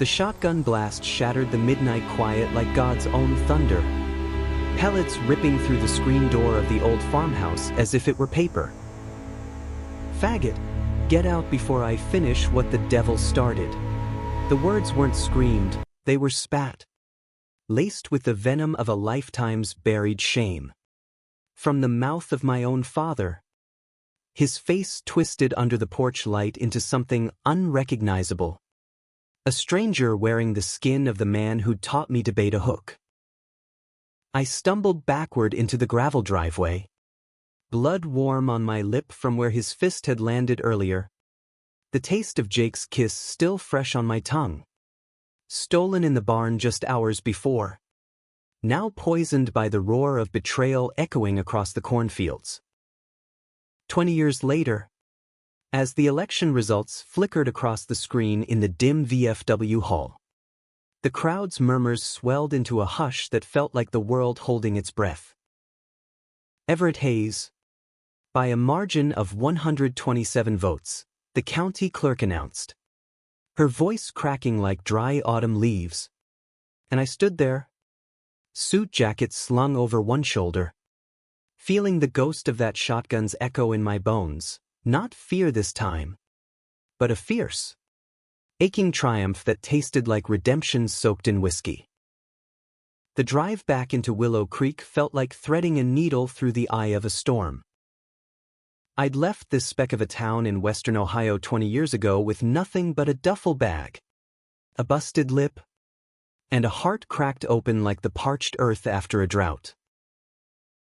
The shotgun blast shattered the midnight quiet like God's own thunder, pellets ripping through the screen door of the old farmhouse as if it were paper. "Faggot, get out before I finish what the devil started." The words weren't screamed, they were spat, laced with the venom of a lifetime's buried shame. From the mouth of my own father. His face twisted under the porch light into something unrecognizable. A stranger wearing the skin of the man who'd taught me to bait a hook. I stumbled backward into the gravel driveway, blood warm on my lip from where his fist had landed earlier, the taste of Jake's kiss still fresh on my tongue. Stolen in the barn just hours before, now poisoned by the roar of betrayal echoing across the cornfields. 20 years later, as the election results flickered across the screen in the dim VFW hall, the crowd's murmurs swelled into a hush that felt like the world holding its breath. Everett Hayes, by a margin of 127 votes, the county clerk announced, her voice cracking like dry autumn leaves. And I stood there, suit jacket slung over one shoulder, feeling the ghost of that shotgun's echo in my bones. Not fear this time, but a fierce, aching triumph that tasted like redemption soaked in whiskey. The drive back into Willow Creek felt like threading a needle through the eye of a storm. I'd left this speck of a town in western Ohio 20 years ago with nothing but a duffel bag, a busted lip, and a heart cracked open like the parched earth after a drought.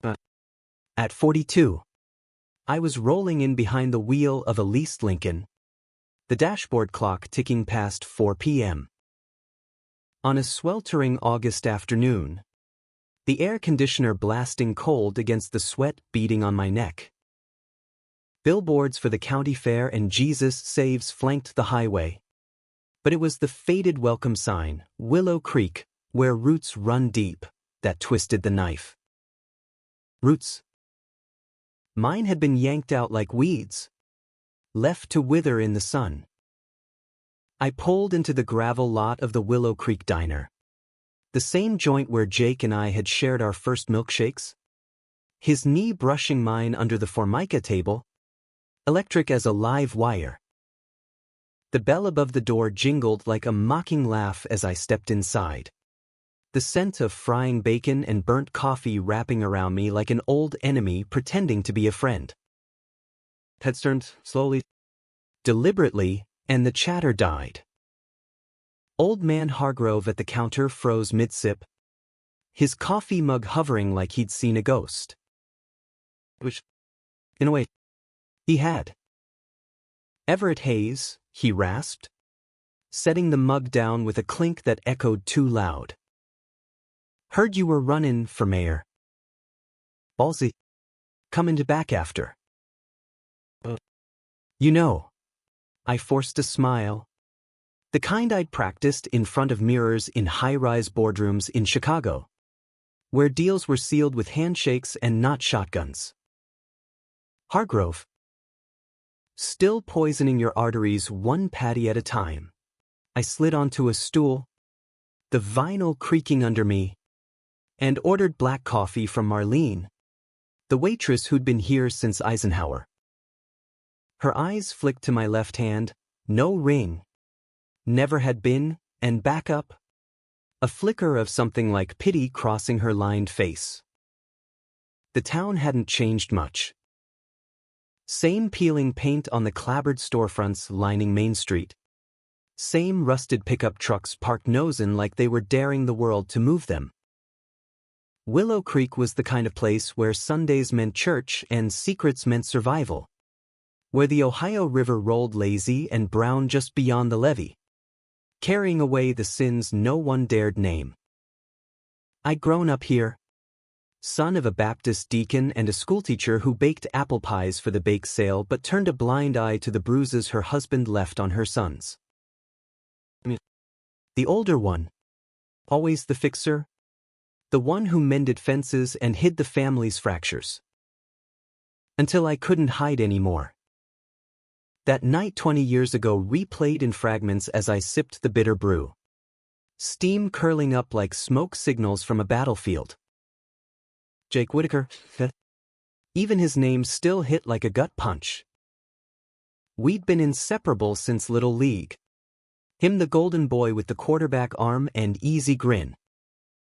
But at 42, I was rolling in behind the wheel of a leased Lincoln, the dashboard clock ticking past 4 p.m. On a sweltering August afternoon, the air conditioner blasting cold against the sweat beading on my neck. Billboards for the county fair and Jesus Saves flanked the highway, but it was the faded welcome sign, Willow Creek, where roots run deep, that twisted the knife. Roots. Mine had been yanked out like weeds, left to wither in the sun. I pulled into the gravel lot of the Willow Creek Diner, the same joint where Jake and I had shared our first milkshakes, his knee brushing mine under the Formica table, electric as a live wire. The bell above the door jingled like a mocking laugh as I stepped inside, the scent of frying bacon and burnt coffee wrapping around me like an old enemy pretending to be a friend. Heads turned slowly, deliberately, and the chatter died. Old man Hargrove at the counter froze mid-sip, his coffee mug hovering like he'd seen a ghost. Which, in a way, he had. "Everett Hayes," he rasped, setting the mug down with a clink that echoed too loud. "Heard you were runnin' for mayor. Ballsy. Comin' to back after." You know. I forced a smile. The kind I'd practiced in front of mirrors in high-rise boardrooms in Chicago, where deals were sealed with handshakes and not shotguns. "Hargrove. Still poisoning your arteries one patty at a time." I slid onto a stool, the vinyl creaking under me, and ordered black coffee from Marlene, the waitress who'd been here since Eisenhower. Her eyes flicked to my left hand, no ring, never had been, and back up, a flicker of something like pity crossing her lined face. The town hadn't changed much. Same peeling paint on the clabbered storefronts lining Main Street. Same rusted pickup trucks parked nosin' like they were daring the world to move them. Willow Creek was the kind of place where Sundays meant church and secrets meant survival, where the Ohio River rolled lazy and brown just beyond the levee, carrying away the sins no one dared name. I'd grown up here, son of a Baptist deacon and a schoolteacher who baked apple pies for the bake sale but turned a blind eye to the bruises her husband left on her sons. The older one, always the fixer, the one who mended fences and hid the family's fractures. Until I couldn't hide anymore. That night 20 years ago replayed in fragments as I sipped the bitter brew. Steam curling up like smoke signals from a battlefield. Jake Whittaker. Even his name still hit like a gut punch. We'd been inseparable since Little League. Him the golden boy with the quarterback arm and easy grin.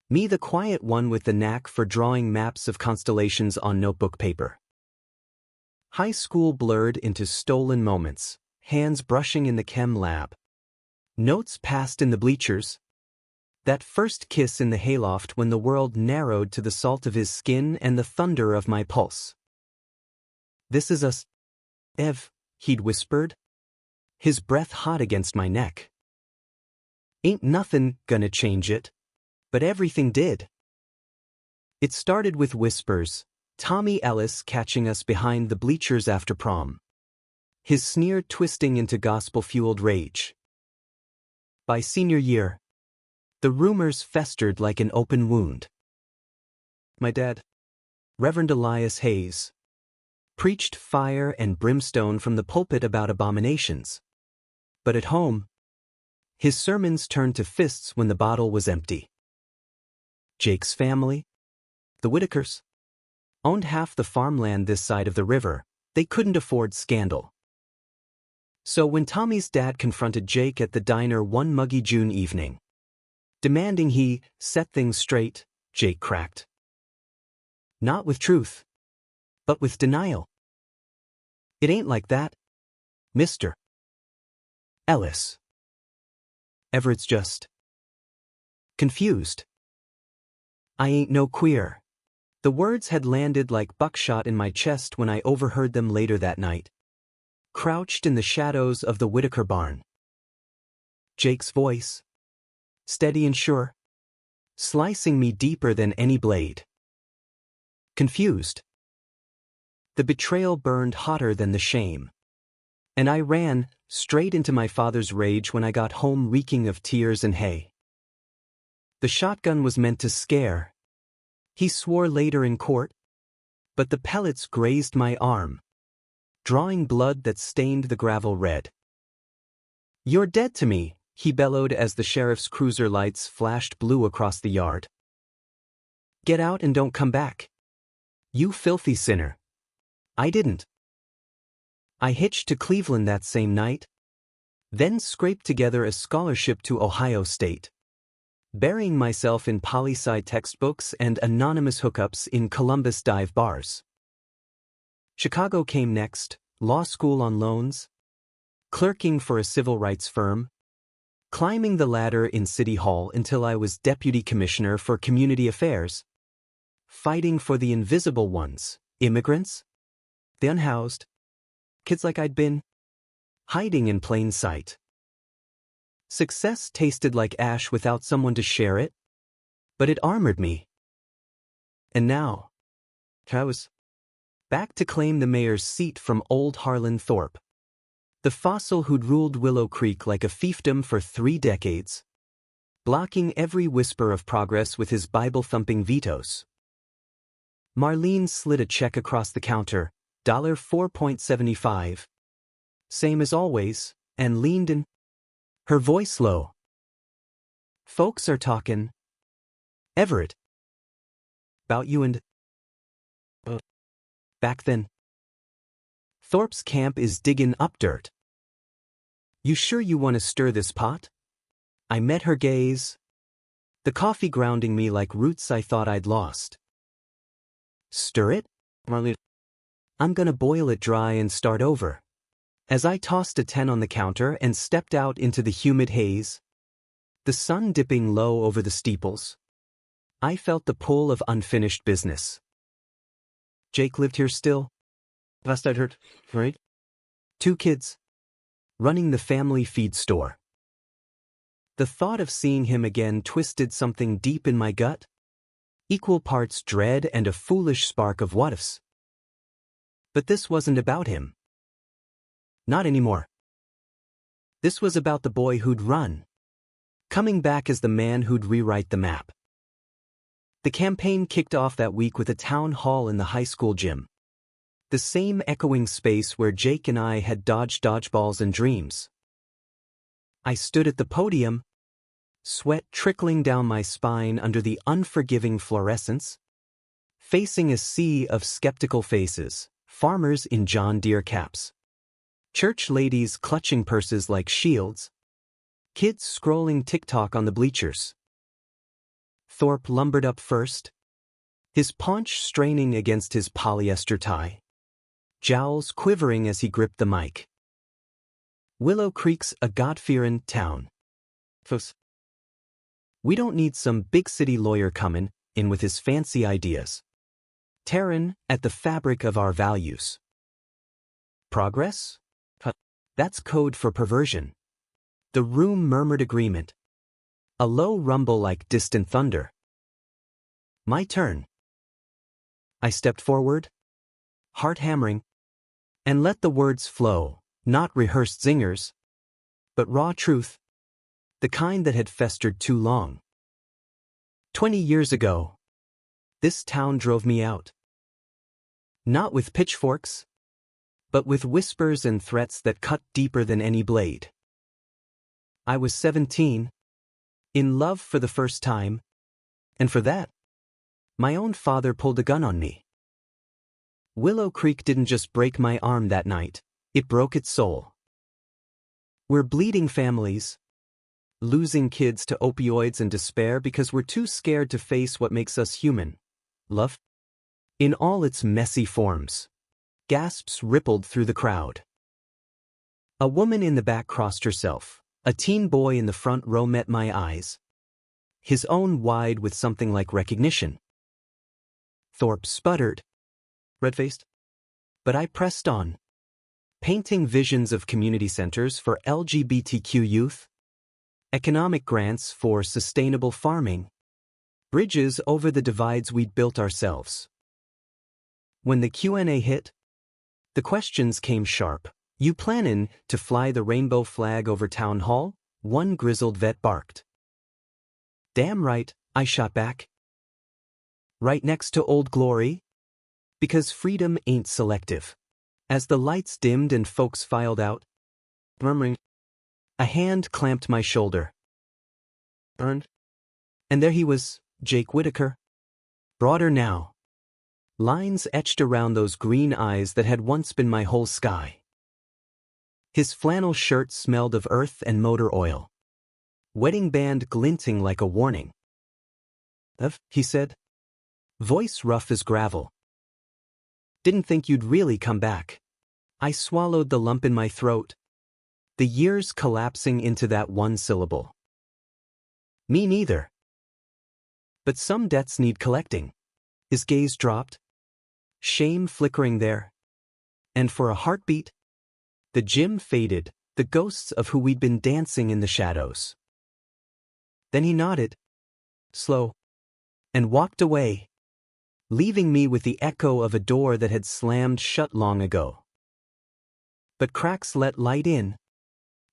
Me the quiet one with the knack for drawing maps of constellations on notebook paper. High school blurred into stolen moments, hands brushing in the chem lab. Notes passed in the bleachers. That first kiss in the hayloft when the world narrowed to the salt of his skin and the thunder of my pulse. "This is us, Ev," he'd whispered, his breath hot against my neck. Ain't nothing gonna change it, but everything did. It started with whispers, Tommy Ellis catching us behind the bleachers after prom. His sneer twisting into gospel-fueled rage. By senior year, the rumors festered like an open wound. My dad, Reverend Elias Hayes, preached fire and brimstone from the pulpit about abominations. But at home, his sermons turned to fists when the bottle was empty. Jake's family, the Whittakers, owned half the farmland this side of the river. They couldn't afford scandal. So when Tommy's dad confronted Jake at the diner one muggy June evening, demanding he set things straight, Jake cracked. Not with truth, but with denial. "It ain't like that, Mr. Ellis. Everett's just confused. I ain't no queer." The words had landed like buckshot in my chest when I overheard them later that night, crouched in the shadows of the Whittaker barn. Jake's voice, steady and sure, slicing me deeper than any blade. Confused. The betrayal burned hotter than the shame. And I ran straight into my father's rage when I got home reeking of tears and hay. The shotgun was meant to scare, he swore later in court, but the pellets grazed my arm, drawing blood that stained the gravel red. "You're dead to me," he bellowed as the sheriff's cruiser lights flashed blue across the yard. "Get out and don't come back. You filthy sinner." I didn't. I hitched to Cleveland that same night, then scraped together a scholarship to Ohio State, burying myself in poli-sci textbooks and anonymous hookups in Columbus dive bars. Chicago came next, law school on loans, clerking for a civil rights firm, climbing the ladder in City Hall until I was deputy commissioner for community affairs, fighting for the invisible ones, immigrants, the unhoused, kids like I'd been, hiding in plain sight. Success tasted like ash without someone to share it, but it armored me. And now, I was back to claim the mayor's seat from old Harlan Thorpe, the fossil who'd ruled Willow Creek like a fiefdom for 3 decades, blocking every whisper of progress with his Bible-thumping vetoes. Marlene slid a check across the counter, $4.75, same as always, and leaned in, her voice low. "Folks are talking, Everett, about you and back then. Thorpe's camp is digging up dirt. You sure you want to stir this pot?" I met her gaze, the coffee grounding me like roots I thought I'd lost. "Stir it, Marlene? I'm gonna boil it dry and start over." As I tossed a 10 on the counter and stepped out into the humid haze, the sun dipping low over the steeples, I felt the pull of unfinished business. Jake lived here still? Last I'd heard, right? 2 kids, running the family feed store. The thought of seeing him again twisted something deep in my gut, equal parts dread and a foolish spark of what-ifs. But this wasn't about him. Not anymore. This was about the boy who'd run, coming back as the man who'd rewrite the map. The campaign kicked off that week with a town hall in the high school gym. the same echoing space where Jake and I had dodged dodgeballs and dreams. I stood at the podium, sweat trickling down my spine under the unforgiving fluorescence, facing a sea of skeptical faces, farmers in John Deere caps, church ladies clutching purses like shields, kids scrolling TikTok on the bleachers. Thorpe lumbered up first, his paunch straining against his polyester tie, jowls quivering as he gripped the mic. Willow Creek's a God-fearing town. Folks, we don't need some big city lawyer coming in with his fancy ideas, tearing at the fabric of our values. Progress? That's code for perversion. The room murmured agreement. A low rumble like distant thunder. My turn. I stepped forward, heart hammering, and let the words flow, not rehearsed zingers, but raw truth, the kind that had festered too long. 20 years ago, this town drove me out. Not with pitchforks, but with whispers and threats that cut deeper than any blade. I was 17, in love for the first time, and for that, my own father pulled a gun on me. Willow Creek didn't just break my arm that night, it broke its soul. We're bleeding families, losing kids to opioids and despair because we're too scared to face what makes us human. Love? In all its messy forms. Gasps rippled through the crowd. A woman in the back crossed herself. A teen boy in the front row met my eyes, his own wide with something like recognition. Thorpe sputtered, red-faced, but I pressed on, painting visions of community centers for LGBTQ youth, economic grants for sustainable farming, bridges over the divides we'd built ourselves. When the Q&A hit, the questions came sharp. You plannin' to fly the rainbow flag over town hall? One grizzled vet barked. Damn right, I shot back. Right next to Old Glory? Because freedom ain't selective. As the lights dimmed and folks filed out, murmuring, a hand clamped my shoulder. And there he was, Jake Whitaker. Broader now. Lines etched around those green eyes that had once been my whole sky. His flannel shirt smelled of earth and motor oil. Wedding band glinting like a warning. He said, voice rough as gravel. Didn't think you'd really come back. I swallowed the lump in my throat, the years collapsing into that one syllable. Me neither. But some debts need collecting. His gaze dropped, shame flickering there, and for a heartbeat, the gym faded, the ghosts of who we'd been dancing in the shadows. Then he nodded, slow, and walked away, leaving me with the echo of a door that had slammed shut long ago. But cracks let light in,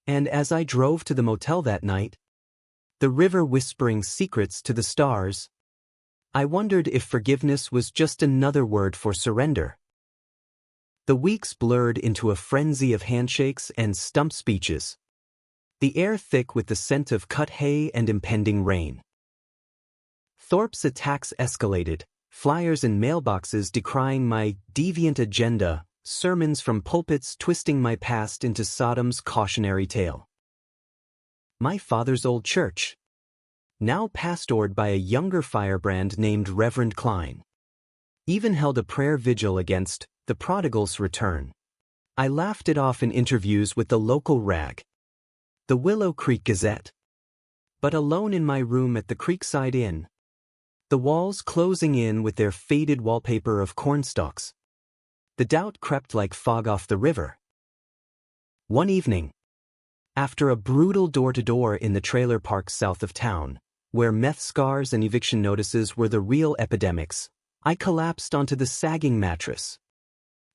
and as I drove to the motel that night, the river whispering secrets to the stars, I wondered if forgiveness was just another word for surrender. The weeks blurred into a frenzy of handshakes and stump speeches, the air thick with the scent of cut hay and impending rain. Thorpe's attacks escalated, flyers in mailboxes decrying my deviant agenda, sermons from pulpits twisting my past into Sodom's cautionary tale. My father's old church, now pastored by a younger firebrand named Reverend Klein, even held a prayer vigil against the prodigal's return. I laughed it off in interviews with the local rag, the Willow Creek Gazette. But alone in my room at the Creekside Inn, the walls closing in with their faded wallpaper of cornstalks, the doubt crept like fog off the river. One evening, after a brutal door-to-door in the trailer park south of town, where meth scars and eviction notices were the real epidemics, I collapsed onto the sagging mattress,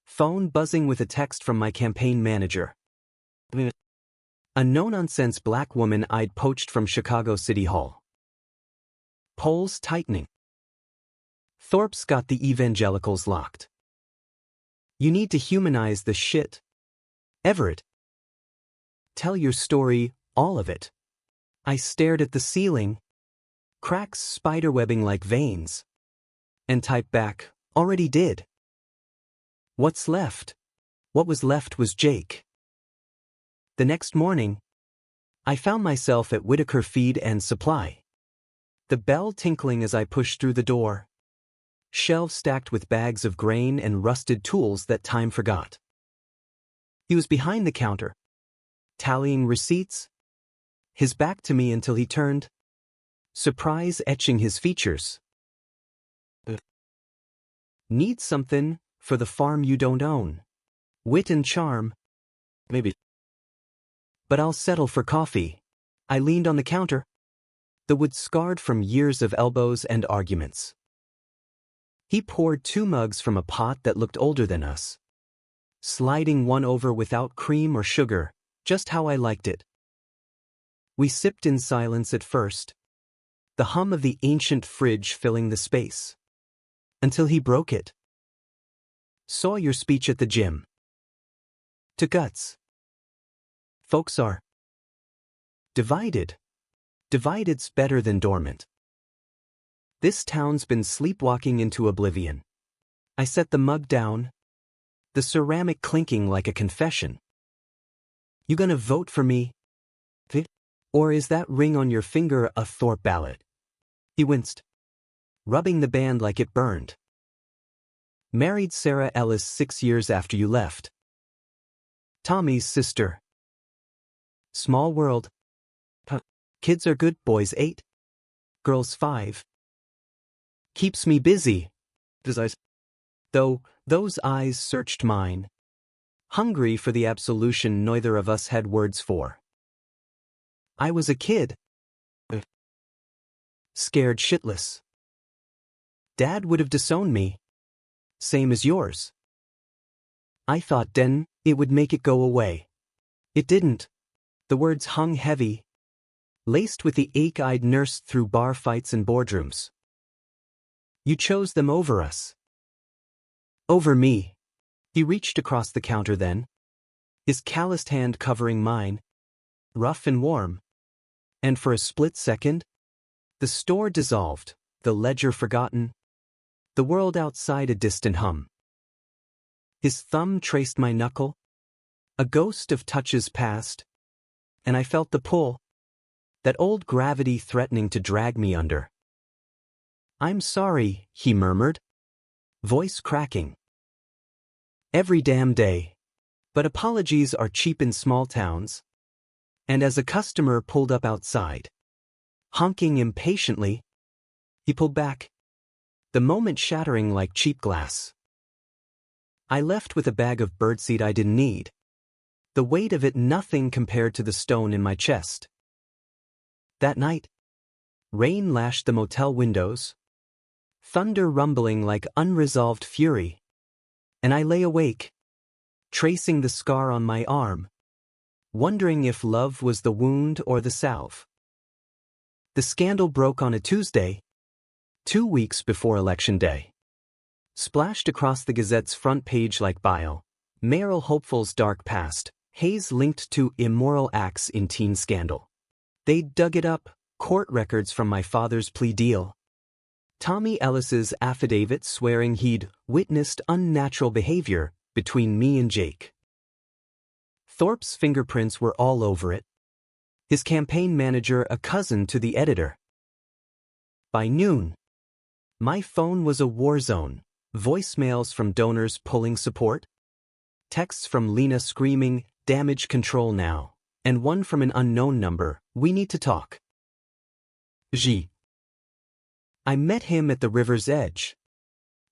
phone buzzing with a text from my campaign manager. A no-nonsense black woman I'd poached from Chicago City Hall. Polls tightening. Thorpe's got the evangelicals locked. You need to humanize the shit. Everett. Tell your story, all of it. I stared at the ceiling. Cracks spiderwebbing like veins. And typed back, already did. What's left? What was left was Jake. The next morning, I found myself at Whitaker Feed and Supply. The bell tinkling as I pushed through the door. Shelves stacked with bags of grain and rusted tools that time forgot. He was behind the counter, tallying receipts, his back to me until he turned, surprise etching his features. Need something for the farm you don't own. Wit and charm. Maybe. But I'll settle for coffee. I leaned on the counter, the wood scarred from years of elbows and arguments. He poured 2 mugs from a pot that looked older than us, sliding one over without cream or sugar, just how I liked it. We sipped in silence at first, the hum of the ancient fridge filling the space, until he broke it. Saw your speech at the gym. To guts. Folks are divided. Divided's better than dormant. This town's been sleepwalking into oblivion. I set the mug down, the ceramic clinking like a confession. You gonna vote for me? Or is that ring on your finger a Thorpe ballot? He winced, rubbing the band like it burned. Married Sarah Ellis 6 years after you left. Tommy's sister. Small world. Kids are good, boys 8. Girls 5. Keeps me busy. Though those eyes searched mine, hungry for the absolution neither of us had words for. I was a kid. Scared shitless. Dad would have disowned me. Same as yours. I thought then it would make it go away. It didn't. The words hung heavy, laced with the ache I'd nursed through bar fights and boardrooms. You chose them over us. Over me. He reached across the counter then, his calloused hand covering mine, rough and warm. And for a split second, the store dissolved, the ledger forgotten, the world outside a distant hum. His thumb traced my knuckle, a ghost of touches passed, and I felt the pull, that old gravity threatening to drag me under. I'm sorry, he murmured, voice cracking. Every damn day. But apologies are cheap in small towns. And as a customer pulled up outside, honking impatiently, he pulled back, the moment shattering like cheap glass. I left with a bag of birdseed I didn't need, the weight of it nothing compared to the stone in my chest. That night, rain lashed the motel windows, thunder rumbling like unresolved fury, and I lay awake, tracing the scar on my arm, wondering if love was the wound or the salve. The scandal broke on a Tuesday, 2 weeks before Election Day. Splashed across the Gazette's front page like bile, mayoral hopefuls' dark past, Hayes linked to immoral acts in teen scandal. They dug it up, court records from my father's plea deal. Tommy Ellis's affidavit swearing he'd witnessed unnatural behavior between me and Jake. Thorpe's fingerprints were all over it. His campaign manager a cousin to the editor. By noon, my phone was a war zone, voicemails from donors pulling support, texts from Lena screaming, damage control now, and one from an unknown number, we need to talk. G. I met him at the river's edge,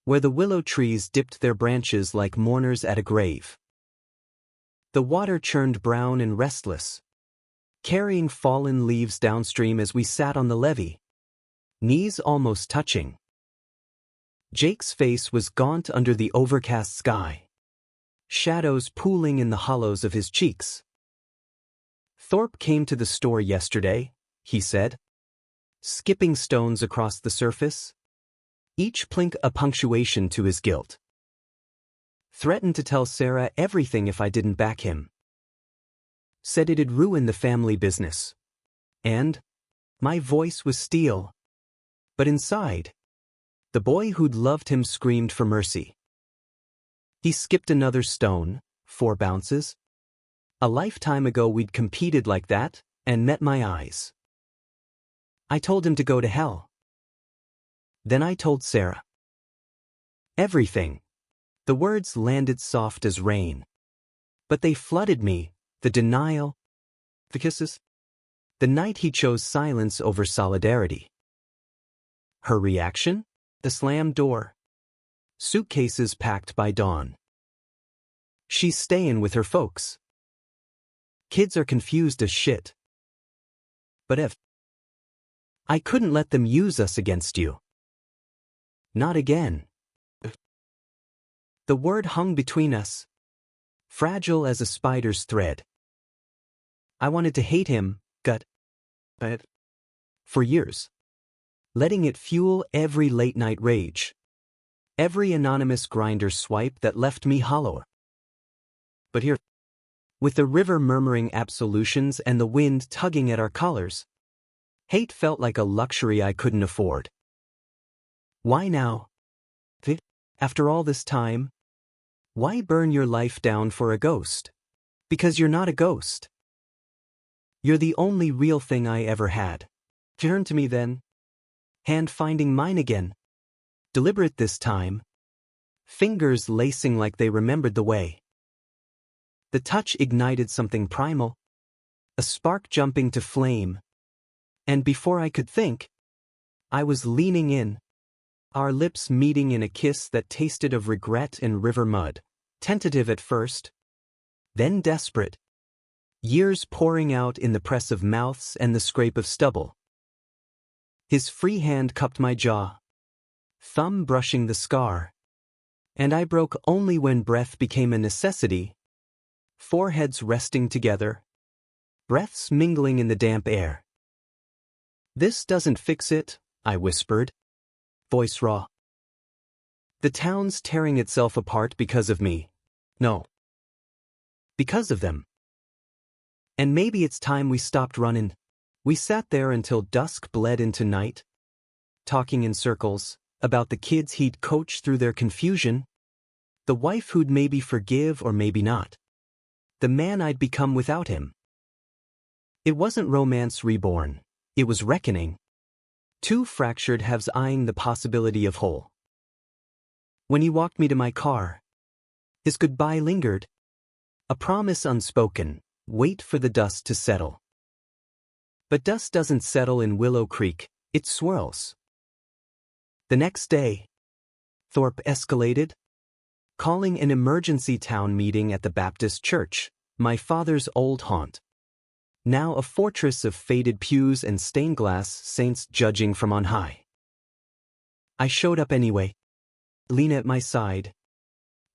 where the willow trees dipped their branches like mourners at a grave. The water churned brown and restless, carrying fallen leaves downstream as we sat on the levee, knees almost touching. Jake's face was gaunt under the overcast sky, shadows pooling in the hollows of his cheeks. Thorpe came to the store yesterday, he said, skipping stones across the surface, each plink a punctuation to his guilt. Threatened to tell Sarah everything if I didn't back him. Said it'd ruin the family business. And my voice was steel. But inside, the boy who'd loved him screamed for mercy. He skipped another stone, 4 bounces. A lifetime ago we'd competed like that, and met my eyes. I told him to go to hell. Then I told Sarah. Everything. The words landed soft as rain. But they flooded me, the denial, the kisses. The night he chose silence over solidarity. Her reaction? The slammed door. Suitcases packed by dawn. She's staying with her folks. Kids are confused as shit. But if I couldn't let them use us against you. Not again. The word hung between us, fragile as a spider's thread. I wanted to hate him, but for years, letting it fuel every late-night rage, every anonymous grinder swipe that left me hollow. But here, with the river murmuring absolutions and the wind tugging at our collars, hate felt like a luxury I couldn't afford. Why now? After all this time, why burn your life down for a ghost? Because you're not a ghost. You're the only real thing I ever had. Turn to me then. Hand finding mine again. Deliberate this time. Fingers lacing like they remembered the way. The touch ignited something primal. A spark jumping to flame. And before I could think, I was leaning in. Our lips meeting in a kiss that tasted of regret and river mud. Tentative at first, then desperate. Years pouring out in the press of mouths and the scrape of stubble. His free hand cupped my jaw, thumb brushing the scar. And I broke only when breath became a necessity. Foreheads resting together, breaths mingling in the damp air. This doesn't fix it, I whispered, voice raw. The town's tearing itself apart because of me. No. Because of them. And maybe it's time we stopped running. We sat there until dusk bled into night, talking in circles, about the kids he'd coached through their confusion, the wife who'd maybe forgive or maybe not, the man I'd become without him. It wasn't romance reborn, it was reckoning. 2 fractured halves eyeing the possibility of whole. When he walked me to my car, his goodbye lingered. A promise unspoken, wait for the dust to settle. But dust doesn't settle in Willow Creek, it swirls. The next day, Thorpe escalated, calling an emergency town meeting at the Baptist church, my father's old haunt. Now a fortress of faded pews and stained glass saints judging from on high. I showed up anyway. Lena at my side,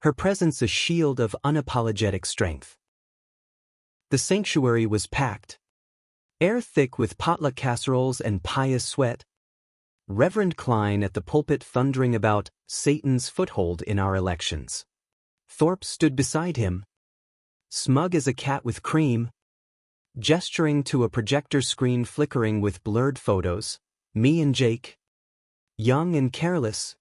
her presence a shield of unapologetic strength. The sanctuary was packed, air thick with potluck casseroles and pious sweat. Reverend Klein at the pulpit thundering about Satan's foothold in our elections. Thorpe stood beside him, smug as a cat with cream, gesturing to a projector screen flickering with blurred photos, me and Jake, young and careless,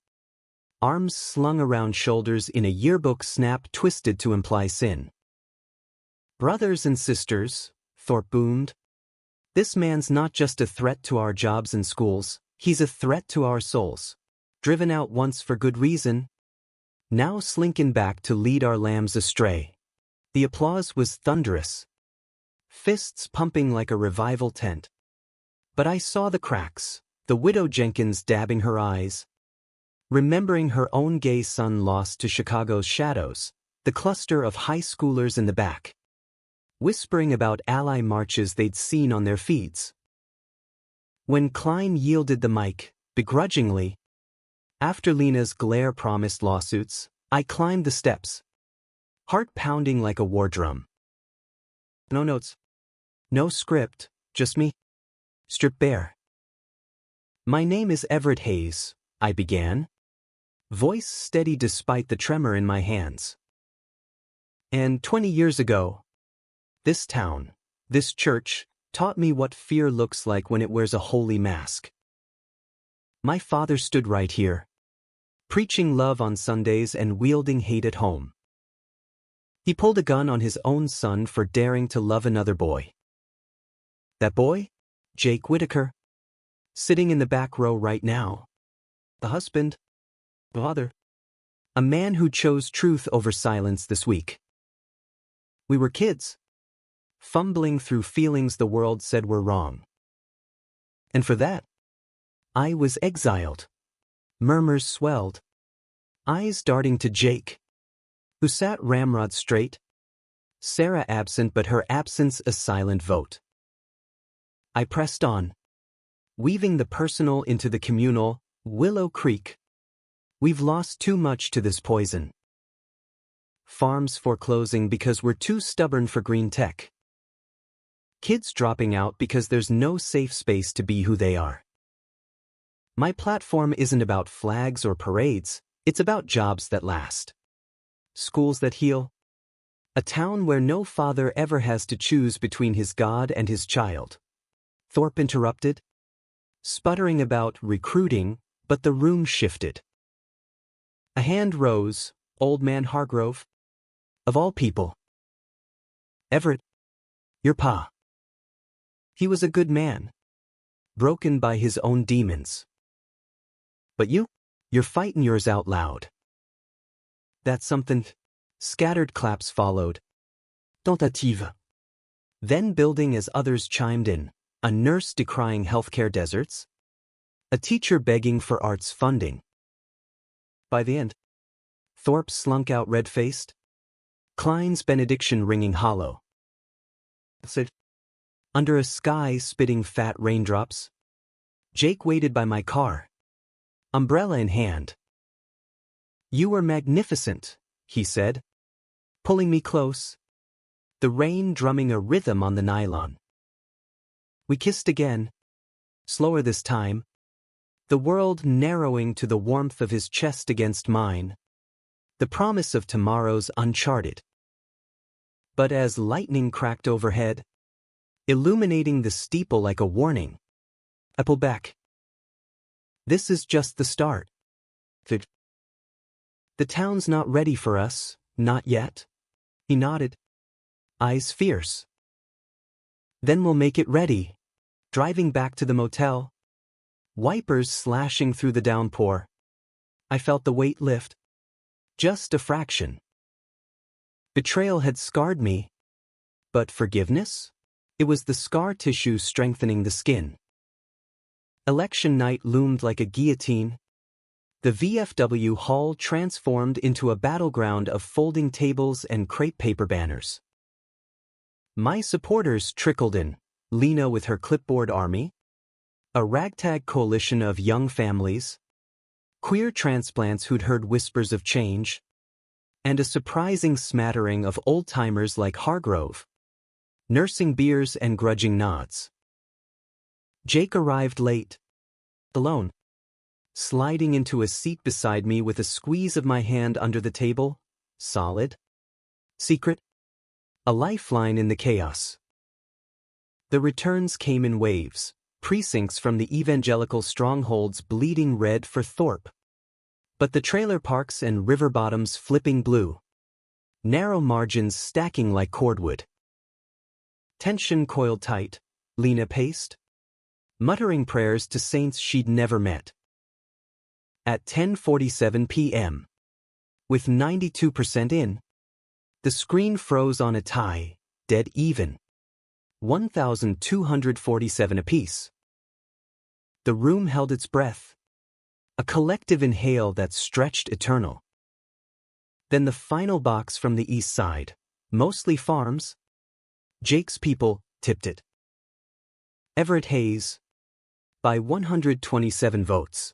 arms slung around shoulders in a yearbook snap twisted to imply sin. Brothers and sisters, Thorpe boomed. This man's not just a threat to our jobs and schools, he's a threat to our souls. Driven out once for good reason, now slinking back to lead our lambs astray. The applause was thunderous, fists pumping like a revival tent. But I saw the cracks, the widow Jenkins dabbing her eyes, remembering her own gay son lost to Chicago's shadows, the cluster of high schoolers in the back, whispering about ally marches they'd seen on their feeds. When Klein yielded the mic, begrudgingly, after Lena's glare-promised lawsuits, I climbed the steps, heart pounding like a war drum. No notes, no script, just me, stripped bare. My name is Everett Hayes, I began, voice steady despite the tremor in my hands. And 20 years ago, this town, this church, taught me what fear looks like when it wears a holy mask. My father stood right here, preaching love on Sundays and wielding hate at home. He pulled a gun on his own son for daring to love another boy. That boy? Jake Whitaker. Sitting in the back row right now. The husband. Father. A man who chose truth over silence this week. We were kids, fumbling through feelings the world said were wrong. And for that, I was exiled. Murmurs swelled, eyes darting to Jake, who sat ramrod straight, Sarah absent but her absence a silent vote. I pressed on, weaving the personal into the communal. Willow Creek. We've lost too much to this poison. Farms foreclosing because we're too stubborn for green tech. Kids dropping out because there's no safe space to be who they are. My platform isn't about flags or parades, it's about jobs that last. Schools that heal. A town where no father ever has to choose between his God and his child. Thorpe interrupted, sputtering about recruiting, but the room shifted. A hand rose, Old Man Hargrove. Of all people. Everett. Your pa. He was a good man. Broken by his own demons. But you're fightin' yours out loud. That's something. Scattered claps followed. Tentative. Then building as others chimed in. A nurse decrying healthcare deserts. A teacher begging for arts funding. By the end, Thorpe slunk out red-faced. Klein's benediction ringing hollow. Said, under a sky spitting fat raindrops, Jake waited by my car, umbrella in hand. You were magnificent, he said, pulling me close, the rain drumming a rhythm on the nylon. We kissed again, slower this time, the world narrowing to the warmth of his chest against mine, the promise of tomorrows uncharted. But as lightning cracked overhead, illuminating the steeple like a warning, I pulled back. This is just the start. The town's not ready for us, not yet. He nodded, eyes fierce. Then we'll make it ready. Driving back to the motel, wipers slashing through the downpour. I felt the weight lift. Just a fraction. Betrayal had scarred me. But forgiveness? It was the scar tissue strengthening the skin. Election night loomed like a guillotine. The VFW hall transformed into a battleground of folding tables and crepe paper banners. My supporters trickled in, Lena with her clipboard army, a ragtag coalition of young families, queer transplants who'd heard whispers of change, and a surprising smattering of old-timers like Hargrove, nursing beers and grudging nods. Jake arrived late, alone, sliding into a seat beside me with a squeeze of my hand under the table, solid, secret, a lifeline in the chaos. The returns came in waves, precincts from the evangelical strongholds bleeding red for Thorpe. But the trailer parks and river bottoms flipping blue. Narrow margins stacking like cordwood. Tension coiled tight, Lena paced, muttering prayers to saints she'd never met. At 10:47 p.m., with 92% in, the screen froze on a tie, dead even. 1,247 apiece. The room held its breath. A collective inhale that stretched eternal. Then the final box from the east side, mostly farms. Jake's people tipped it. Everett Hayes. By 127 votes.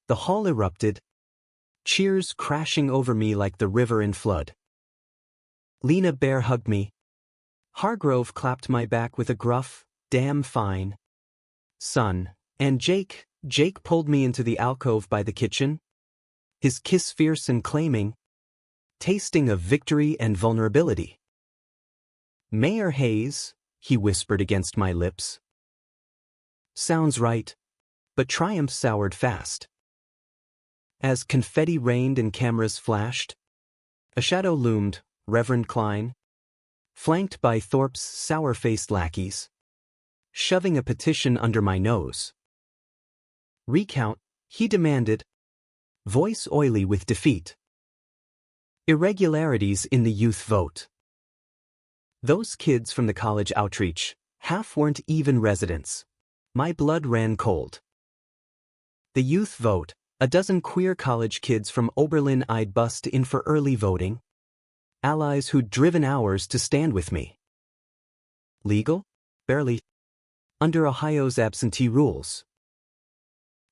The hall erupted. Cheers crashing over me like the river in flood. Lena bear hugged me. Hargrove clapped my back with a gruff, damn fine, son, and Jake pulled me into the alcove by the kitchen, his kiss fierce and claiming, tasting of victory and vulnerability. Mayor Hayes, he whispered against my lips. Sounds right, but triumph soured fast. As confetti rained and cameras flashed, a shadow loomed, Reverend Klein, flanked by Thorpe's sour-faced lackeys, shoving a petition under my nose. Recount, he demanded, voice oily with defeat. Irregularities in the youth vote. Those kids from the college outreach, half weren't even residents. My blood ran cold. The youth vote, a dozen queer college kids from Oberlin I'd bussed in for early voting. Allies who'd driven hours to stand with me. Legal? Barely. Under Ohio's absentee rules.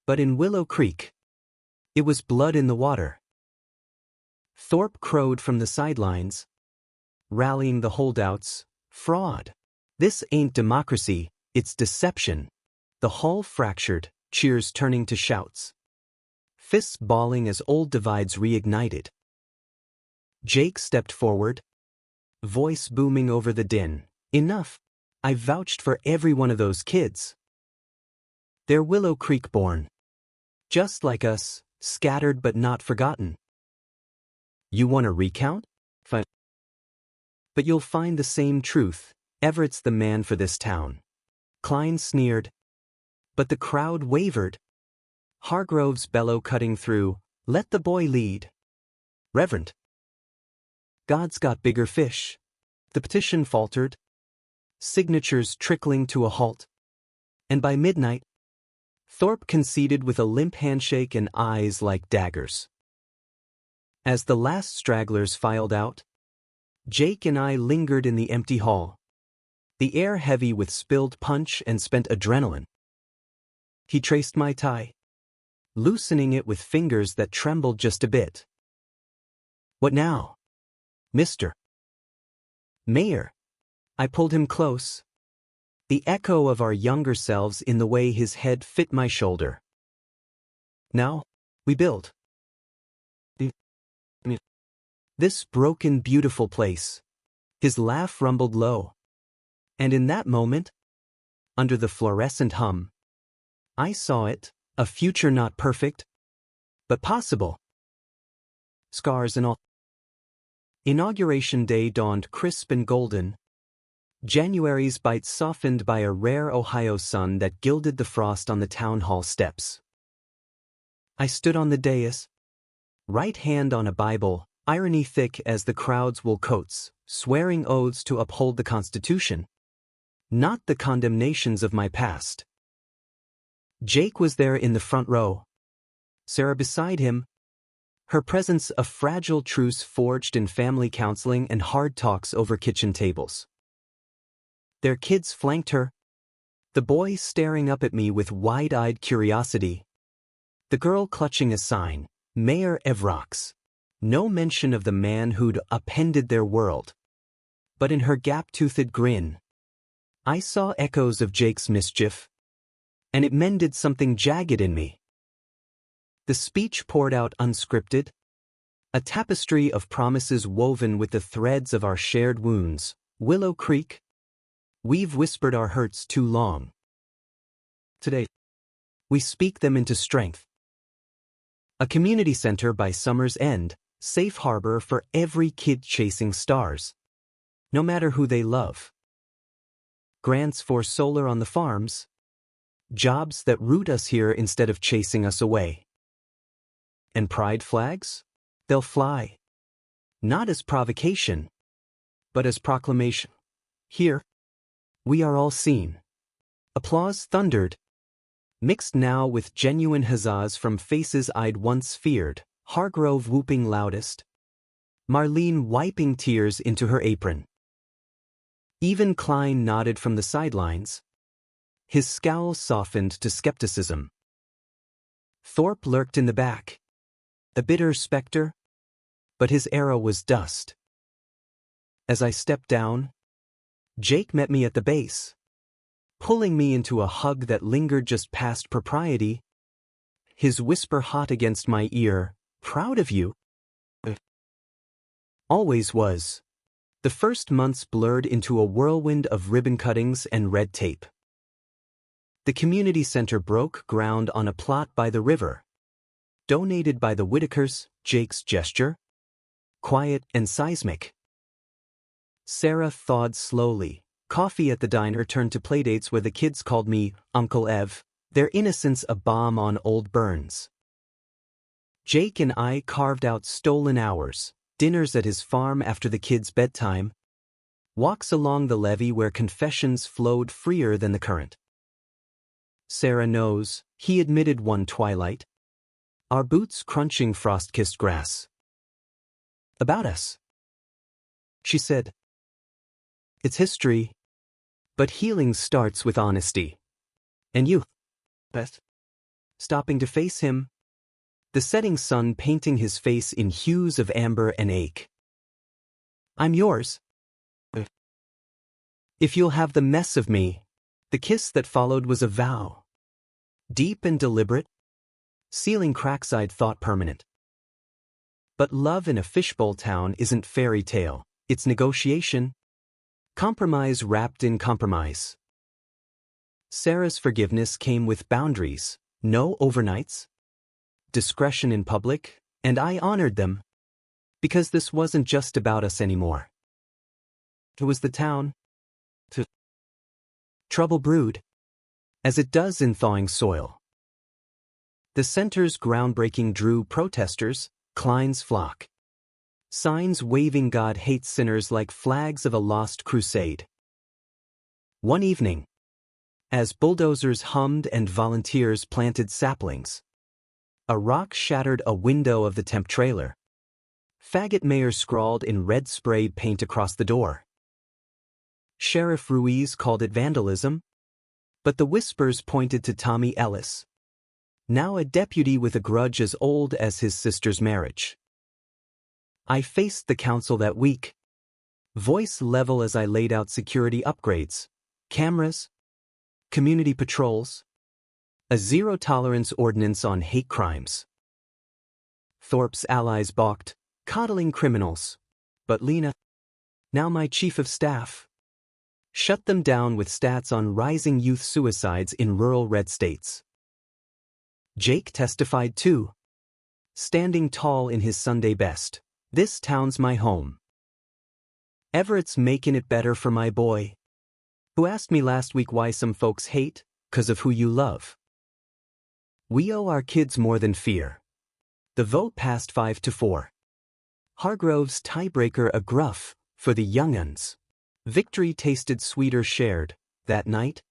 But in Willow Creek, it was blood in the water. Thorpe crowed from the sidelines, rallying the holdouts. Fraud. This ain't democracy, it's deception. The hall fractured, cheers turning to shouts. Fists balling as old divides reignited. Jake stepped forward, voice booming over the din. Enough. I vouched for every one of those kids. They're Willow Creek born. Just like us, scattered but not forgotten. You want a recount? Fine. But you'll find the same truth. Everett's the man for this town. Klein sneered. But the crowd wavered. Hargrove's bellow cutting through. Let the boy lead. Reverend. God's got bigger fish. The petition faltered. Signatures trickling to a halt. And by midnight, Thorpe conceded with a limp handshake and eyes like daggers. As the last stragglers filed out, Jake and I lingered in the empty hall, the air heavy with spilled punch and spent adrenaline. He traced my tie, loosening it with fingers that trembled just a bit. What now, Mr. Mayor? I pulled him close, the echo of our younger selves in the way his head fit my shoulder. Now, we build. This broken, beautiful place. His laugh rumbled low. And in that moment, under the fluorescent hum, I saw it, a future not perfect, but possible. Scars and all. Inauguration Day dawned crisp and golden. January's bite softened by a rare Ohio sun that gilded the frost on the town hall steps. I stood on the dais, right hand on a Bible, irony thick as the crowd's wool coats, swearing oaths to uphold the Constitution, not the condemnations of my past. Jake was there in the front row, Sarah beside him, her presence a fragile truce forged in family counseling and hard talks over kitchen tables. Their kids flanked her, the boy staring up at me with wide-eyed curiosity, the girl clutching a sign, Mayor Evrox. No mention of the man who'd upended their world. But in her gap-toothed grin, I saw echoes of Jake's mischief, and it mended something jagged in me. The speech poured out unscripted, a tapestry of promises woven with the threads of our shared wounds. Willow Creek, we've whispered our hurts too long. Today, we speak them into strength. A community center by summer's end, safe harbor for every kid chasing stars, no matter who they love. Grants for solar on the farms, jobs that root us here instead of chasing us away. And pride flags? They'll fly. Not as provocation, but as proclamation. Here, we are all seen. Applause thundered, mixed now with genuine huzzas from faces I'd once feared. Hargrove whooping loudest, Marlene wiping tears into her apron. Even Klein nodded from the sidelines. His scowl softened to skepticism. Thorpe lurked in the back, a bitter specter, but his arrow was dust. As I stepped down, Jake met me at the base, pulling me into a hug that lingered just past propriety, his whisper hot against my ear. Proud of you. Always was. The first months blurred into a whirlwind of ribbon cuttings and red tape. The community center broke ground on a plot by the river. Donated by the Whitakers, Jake's gesture. Quiet and seismic. Sarah thawed slowly. Coffee at the diner turned to playdates where the kids called me Uncle Ev, their innocence a balm on old burns. Jake and I carved out stolen hours, dinners at his farm after the kids' bedtime, walks along the levee where confessions flowed freer than the current. Sarah knows, he admitted one twilight. Our boots crunching frost-kissed grass. About us. She said. It's history. But healing starts with honesty. And you, Beth? Stopping to face him. The setting sun painting his face in hues of amber and ache. I'm yours. If you'll have the mess of me. The kiss that followed was a vow. Deep and deliberate. Sealing cracks I'd thought permanent. But love in a fishbowl town isn't fairy tale, it's negotiation. Compromise wrapped in compromise. Sarah's forgiveness came with boundaries, no overnights. Discretion in public, and I honored them. Because this wasn't just about us anymore. It was the town. Trouble brewed. As it does in thawing soil. The center's groundbreaking drew protesters, Klein's flock. Signs waving God hates sinners like flags of a lost crusade. One evening, as bulldozers hummed and volunteers planted saplings, a rock shattered a window of the temp trailer. Faggot mayor scrawled in red spray paint across the door. Sheriff Ruiz called it vandalism, but the whispers pointed to Tommy Ellis, now a deputy with a grudge as old as his sister's marriage. I faced the council that week, voice level as I laid out security upgrades, cameras, community patrols, a zero-tolerance ordinance on hate crimes. Thorpe's allies balked, coddling criminals, but Lena, now my chief of staff, shut them down with stats on rising youth suicides in rural red states. Jake testified too, standing tall in his Sunday best. This town's my home. Everett's making it better for my boy, who asked me last week why some folks hate, 'cause of who you love. We owe our kids more than fear. The vote passed 5-4. Hargrove's tiebreaker a gruff, for the young'uns. Victory tasted sweeter shared. That night,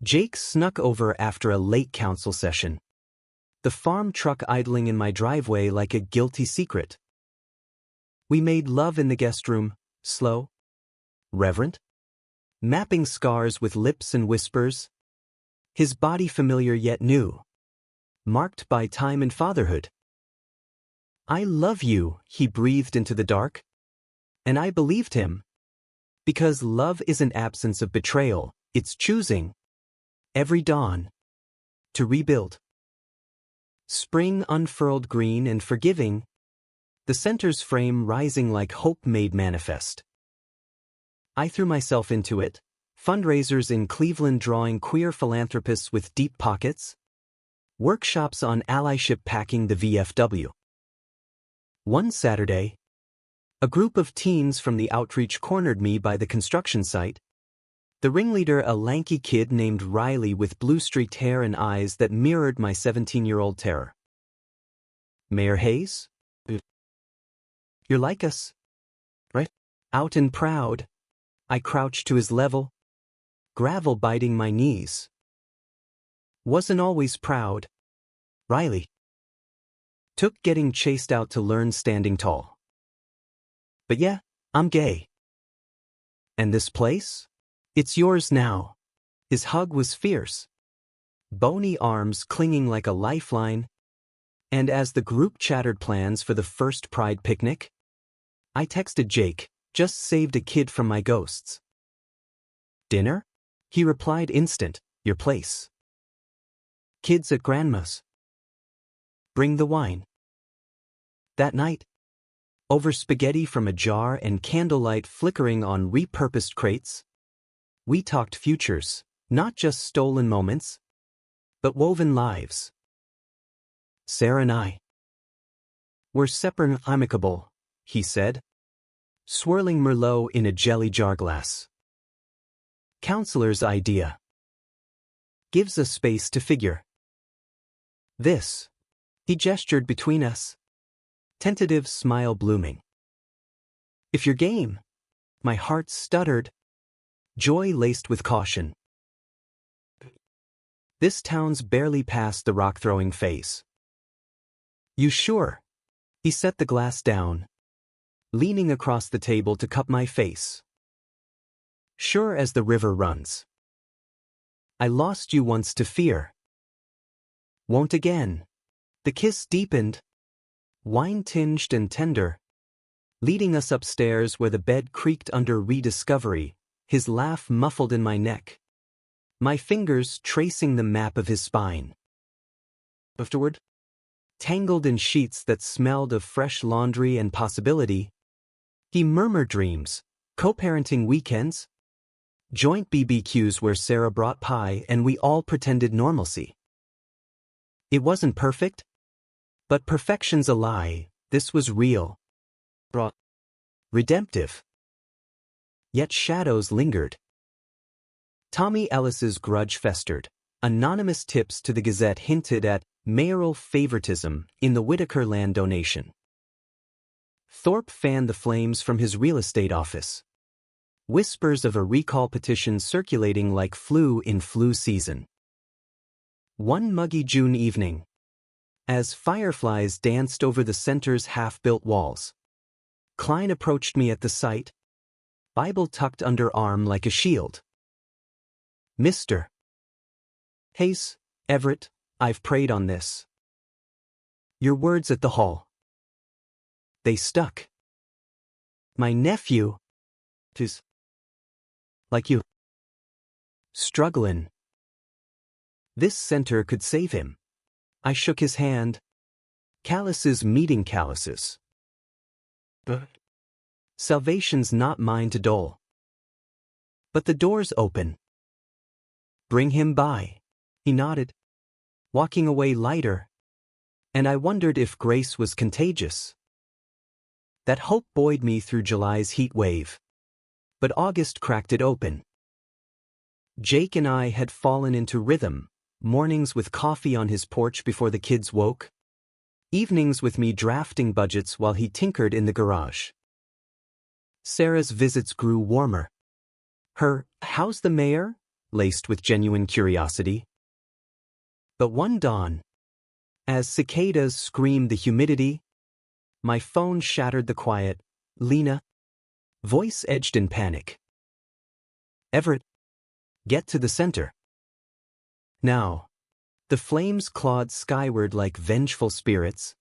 Jake snuck over after a late council session. The farm truck idling in my driveway like a guilty secret. We made love in the guest room, slow, reverent, mapping scars with lips and whispers. His body familiar yet new, marked by time and fatherhood. I love you, he breathed into the dark. And I believed him. Because love isn't absence of betrayal, it's choosing, every dawn, to rebuild. Spring unfurled green and forgiving, the center's frame rising like hope made manifest. I threw myself into it, fundraisers in Cleveland drawing queer philanthropists with deep pockets, workshops on allyship packing the VFW. One Saturday, a group of teens from the outreach cornered me by the construction site. The ringleader, a lanky kid named Riley with blue-streaked hair and eyes that mirrored my 17-year-old terror. Mayor Hayes? You're like us, right? Out and proud. I crouched to his level, gravel biting my knees. Wasn't always proud. Riley. Took getting chased out to learn standing tall. But yeah, I'm gay. And this place? It's yours now. His hug was fierce. Bony arms clinging like a lifeline. And as the group chattered plans for the first Pride picnic, I texted Jake, just saved a kid from my ghosts. Dinner? He replied instant, your place. Kids at grandma's. Bring the wine. That night, over spaghetti from a jar and candlelight flickering on repurposed crates. We talked futures, not just stolen moments, but woven lives. Sarah and I were separate and amicable, he said, swirling Merlot in a jelly jar glass. Counselor's idea. Gives us space to figure. This. He gestured between us. Tentative smile blooming. If you're game. My heart stuttered. Joy laced with caution. This town's barely past the rock-throwing phase. You sure? He set the glass down, leaning across the table to cup my face. Sure as the river runs. I lost you once to fear. Won't again. The kiss deepened, wine-tinged and tender, leading us upstairs where the bed creaked under rediscovery, his laugh muffled in my neck, my fingers tracing the map of his spine. Afterward, tangled in sheets that smelled of fresh laundry and possibility, he murmured dreams, co-parenting weekends, joint BBQs where Sarah brought pie and we all pretended normalcy. It wasn't perfect, but perfection's a lie. This was real. Redemptive. Yet shadows lingered. Tommy Ellis's grudge festered. Anonymous tips to the Gazette hinted at mayoral favoritism in the Whitaker land donation. Thorpe fanned the flames from his real estate office. Whispers of a recall petition circulating like flu in flu season. One muggy June evening, as fireflies danced over the center's half-built walls, Klein approached me at the sight, Bible tucked under arm like a shield. Mr. Hayes, Everett, I've prayed on this. Your words at the hall. They stuck. My nephew is like you. Struggling. This center could save him. I shook his hand. Calluses meeting calluses. Salvation's not mine to dole. But the door's open. Bring him by. He nodded, walking away lighter, and I wondered if grace was contagious. That hope buoyed me through July's heat wave. But August cracked it open. Jake and I had fallen into rhythm, mornings with coffee on his porch before the kids woke, evenings with me drafting budgets while he tinkered in the garage. Sarah's visits grew warmer. Her, "How's the mayor?" laced with genuine curiosity. But one dawn, as cicadas screamed the humidity, my phone shattered the quiet. Lena, voice edged in panic. Everett, get to the center. Now. The flames clawed skyward like vengeful spirits,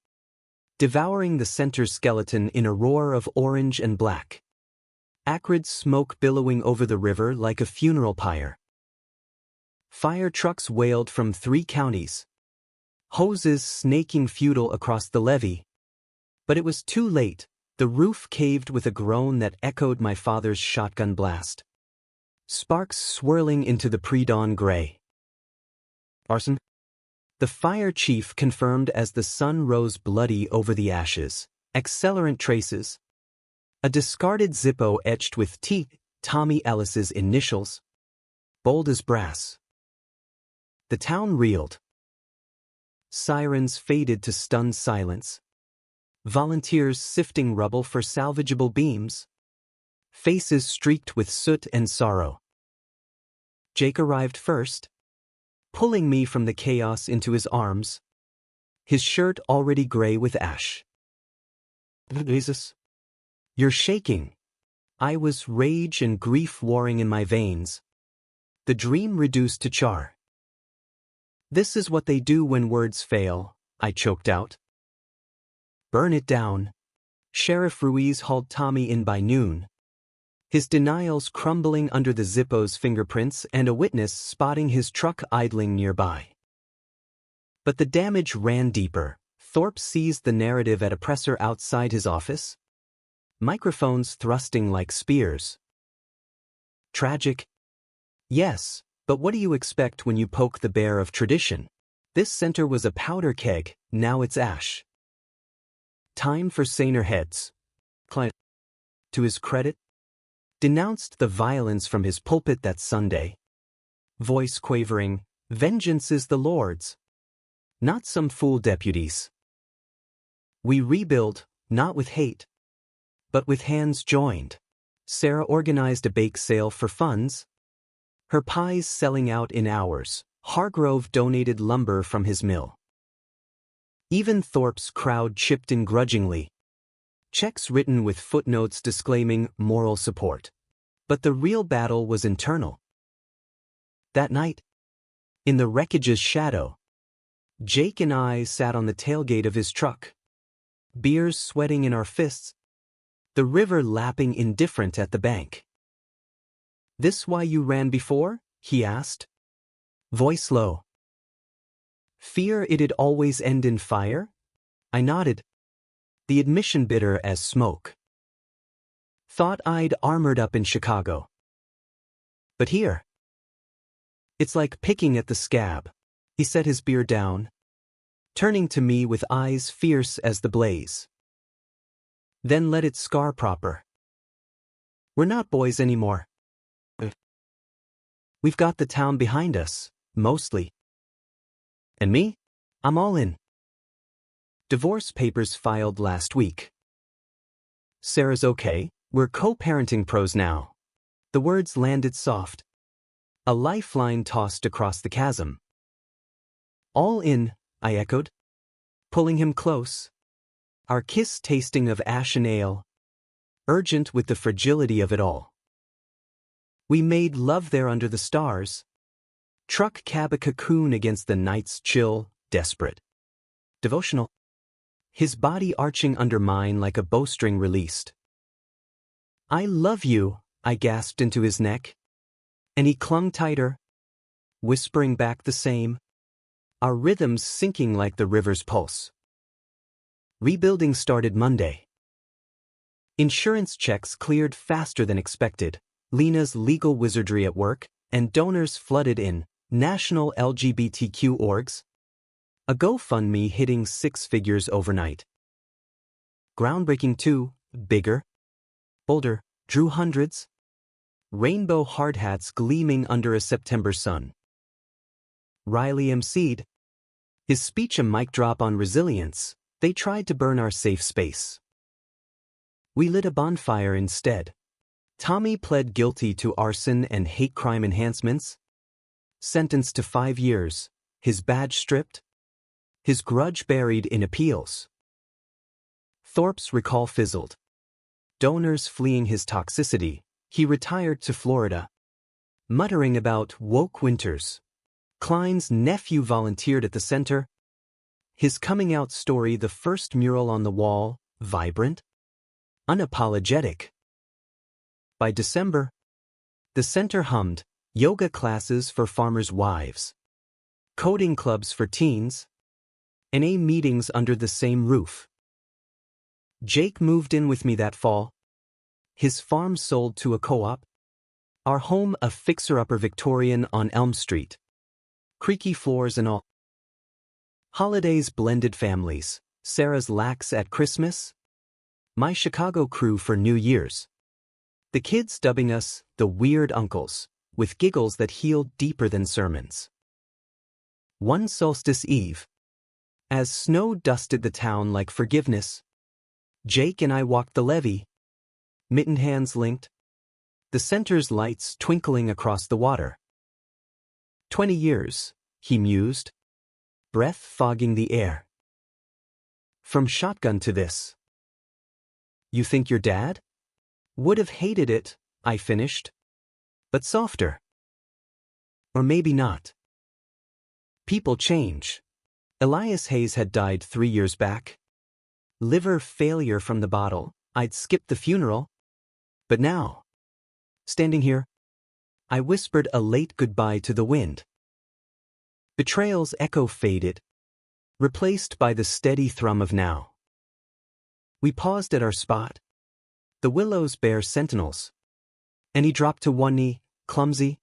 devouring the center's skeleton in a roar of orange and black. Acrid smoke billowing over the river like a funeral pyre. Fire trucks wailed from 3 counties. Hoses snaking futile across the levee. But it was too late. The roof caved with a groan that echoed my father's shotgun blast. Sparks swirling into the pre-dawn gray. Arson? The fire chief confirmed as the sun rose bloody over the ashes. Accelerant traces. A discarded Zippo etched with Tommy Ellis's initials. Bold as brass. The town reeled. Sirens faded to stunned silence. Volunteers sifting rubble for salvageable beams. Faces streaked with soot and sorrow. Jake arrived first, pulling me from the chaos into his arms, his shirt already gray with ash. Jesus. You're shaking. I was rage and grief warring in my veins. The dream reduced to char. This is what they do when words fail, I choked out. Burn it down. Sheriff Ruiz hauled Tommy in by noon. His denials crumbling under the Zippo's fingerprints and a witness spotting his truck idling nearby. But the damage ran deeper. Thorpe seized the narrative at a presser outside his office, microphones thrusting like spears. Tragic? Yes, but what do you expect when you poke the bear of tradition? This center was a powder keg, now it's ash. Time for saner heads. Client, to his credit, denounced the violence from his pulpit that Sunday. Voice quavering, "Vengeance is the Lord's. Not some fool deputies. We rebuild, not with hate, but with hands joined." Sarah organized a bake sale for funds. Her pies selling out in hours. Hargrove donated lumber from his mill. Even Thorpe's crowd chipped in grudgingly. Checks written with footnotes disclaiming moral support. But the real battle was internal. That night, in the wreckage's shadow, Jake and I sat on the tailgate of his truck. Beers sweating in our fists. The river lapping indifferent at the bank. "This why you ran before?" he asked. Voice low. "Fear it'd always end in fire?" I nodded. The admission bitter as smoke. "Thought I'd armored up in Chicago. But here, it's like picking at the scab." He set his beer down, turning to me with eyes fierce as the blaze. "Then let it scar proper. We're not boys anymore. We've got the town behind us, mostly. And me? I'm all in." Divorce papers filed last week. "Sarah's okay, we're co-parenting pros now." The words landed soft. A lifeline tossed across the chasm. "All in," I echoed, pulling him close. Our kiss tasting of ash and ale, urgent with the fragility of it all. We made love there under the stars. Truck cab a cocoon against the night's chill, desperate. Devotional. His body arching under mine like a bowstring released. "I love you," I gasped into his neck. And he clung tighter, whispering back the same. Our rhythms sinking like the river's pulse. Rebuilding started Monday. Insurance checks cleared faster than expected. Lena's legal wizardry at work, and donors flooded in. National LGBTQ orgs. A GoFundMe hitting 6 figures overnight. Groundbreaking too, bigger, bolder, drew hundreds. Rainbow hard hats gleaming under a September sun. Riley emceed. His speech a mic drop on resilience. They tried to burn our safe space. We lit a bonfire instead. Tommy pled guilty to arson and hate crime enhancements. Sentenced to 5 years, his badge stripped, his grudge buried in appeals. Thorpe's recall fizzled. Donors fleeing his toxicity, he retired to Florida. Muttering about woke winters. Klein's nephew volunteered at the center. His coming out story, the first mural on the wall, vibrant, unapologetic. By December, the center hummed. Yoga classes for farmers' wives, coding clubs for teens, NA meetings under the same roof. Jake moved in with me that fall. His farm sold to a co-op. Our home a fixer-upper Victorian on Elm Street. Creaky floors and all. Holidays blended families. Sarah's lax at Christmas. My Chicago crew for New Year's. The kids dubbing us the weird uncles, with giggles that healed deeper than sermons. One solstice eve, as snow dusted the town like forgiveness, Jake and I walked the levee, mittened hands linked, the center's lights twinkling across the water. 20 years, he mused, breath fogging the air. From shotgun to this. You think your dad? Would have hated it, I finished. But softer. Or maybe not. People change. Elias Hayes had died 3 years back. Liver failure from the bottle, I'd skipped the funeral. But now, standing here, I whispered a late goodbye to the wind. Betrayal's echo faded, replaced by the steady thrum of now. We paused at our spot. The willows bear sentinels. And he dropped to one knee, clumsy,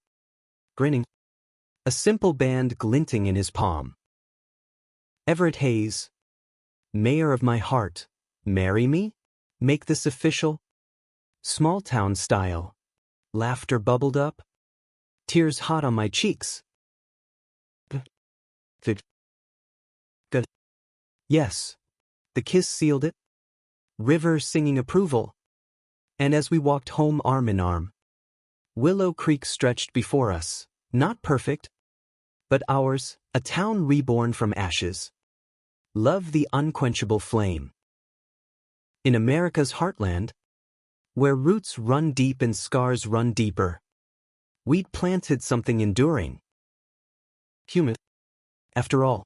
grinning, a simple band glinting in his palm. Everett Hayes, mayor of my heart, marry me? Make this official? Small town style. Laughter bubbled up. Tears hot on my cheeks. Yes. The kiss sealed it. River singing approval. And as we walked home arm in arm, Willow Creek stretched before us, not perfect, but ours, a town reborn from ashes. Love the unquenchable flame. In America's heartland, where roots run deep and scars run deeper, we'd planted something enduring. Human, after all.